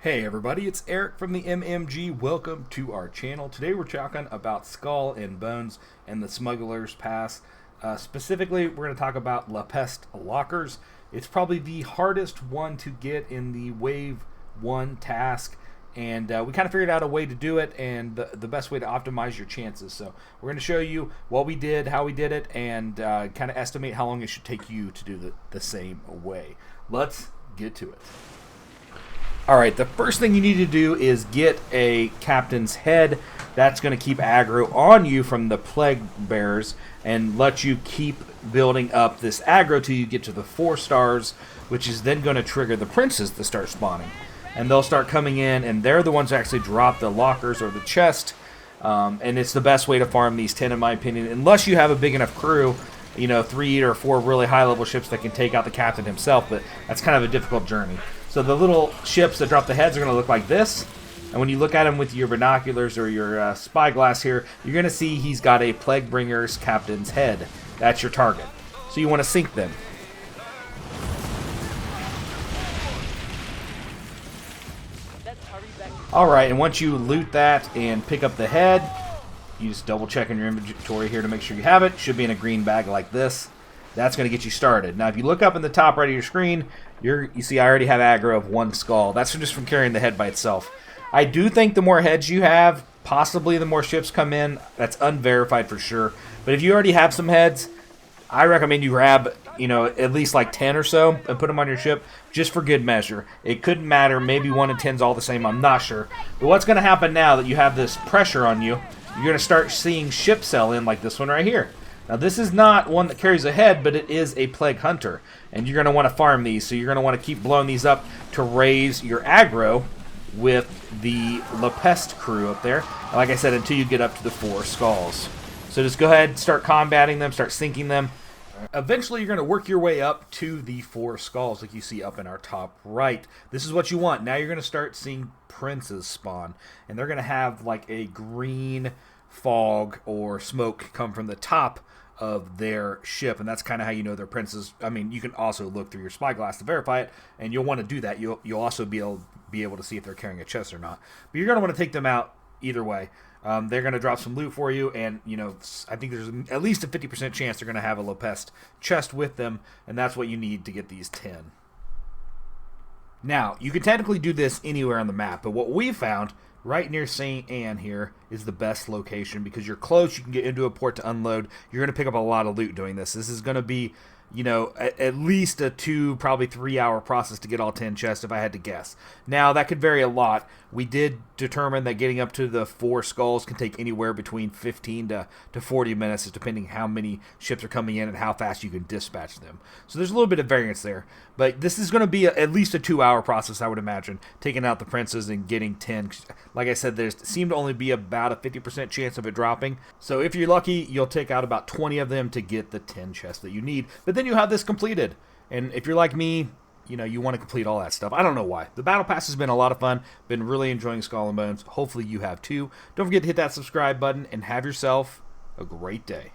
Hey everybody, it's Eric from the MMG. Welcome to our channel. Today we're talking about Skull and Bones and the Smuggler's Pass. Specifically, we're going to talk about Peste lockers. It's probably the hardest one to get in the Wave 1 task, and we kind of figured out a way to do it and the best way to optimize your chances. So we're going to show you what we did, how we did it, and kind of estimate how long it should take you to do the same way. Let's get to it. Alright, the first thing you need to do is get a captain's head. That's going to keep aggro on you from the plague bearers and let you keep building up this aggro till you get to the 4 stars, which is then going to trigger the princes to start spawning. And they'll start coming in, and they're the ones who actually drop the lockers or the chest. And it's the best way to farm these 10 in my opinion, unless you have a big enough crew, you know, 3 or 4 really high level ships that can take out the captain himself, but that's kind of a difficult journey. So the little ships that drop the heads are going to look like this. And when you look at them with your binoculars or your spyglass here, you're going to see he's got a Plague Bringer's captain's head. That's your target. So you want to sink them. Alright, and once you loot that and pick up the head, you just double check in your inventory here to make sure you have it. Should be in a green bag like this. That's going to get you started. Now, if you look up in the top right of your screen, you see I already have aggro of 1 skull. That's just from carrying the head by itself. I do think the more heads you have, possibly the more ships come in. That's unverified for sure. But if you already have some heads, I recommend you grab, you know, at least like 10 or so and put them on your ship just for good measure. It couldn't matter. Maybe 1 and 10's all the same. I'm not sure. But what's going to happen now that you have this pressure on you, you're going to start seeing ships sell in like this one right here. Now this is not one that carries a head, but it is a Plague Hunter. And you're going to want to farm these, so you're going to want to keep blowing these up to raise your aggro with the Peste crew up there. And like I said, until you get up to the 4 skulls. So just go ahead and start combating them, start sinking them. Eventually you're going to work your way up to the 4 skulls like you see up in our top right. This is what you want. Now you're going to start seeing princes spawn. And they're going to have like a green fog or smoke come from the top of their ship, and that's kind of how you know they're princes. I mean, you can also look through your spyglass to verify it, and you'll want to do that. You'll also be able to see if they're carrying a chest or not. But you're going to want to take them out either way. They're going to drop some loot for you, and you know, I think there's at least a 50% chance they're going to have a Peste chest with them, and that's what you need to get these 10. Now, you can technically do this anywhere on the map, but what we found right near St. Anne here is the best location because you're close. You can get into a port to unload. You're going to pick up a lot of loot doing this. This is going to be, you know, at least a 2, probably 3 hour process to get all 10 chests if I had to guess. Now, that could vary a lot. We did determine that getting up to the 4 skulls can take anywhere between 15 to 40 minutes, depending how many ships are coming in and how fast you can dispatch them. So there's a little bit of variance there. But this is going to be at least a 2 hour process, I would imagine, taking out the princes and getting 10. Like I said, there seemed to only be about a 50% chance of it dropping. So if you're lucky, you'll take out about 20 of them to get the 10 chests that you need. But then you have this completed. And if you're like me, you know, you want to complete all that stuff. I don't know why. The Battle Pass has been a lot of fun. Been really enjoying Skull and Bones. Hopefully you have too. Don't forget to hit that subscribe button and have yourself a great day.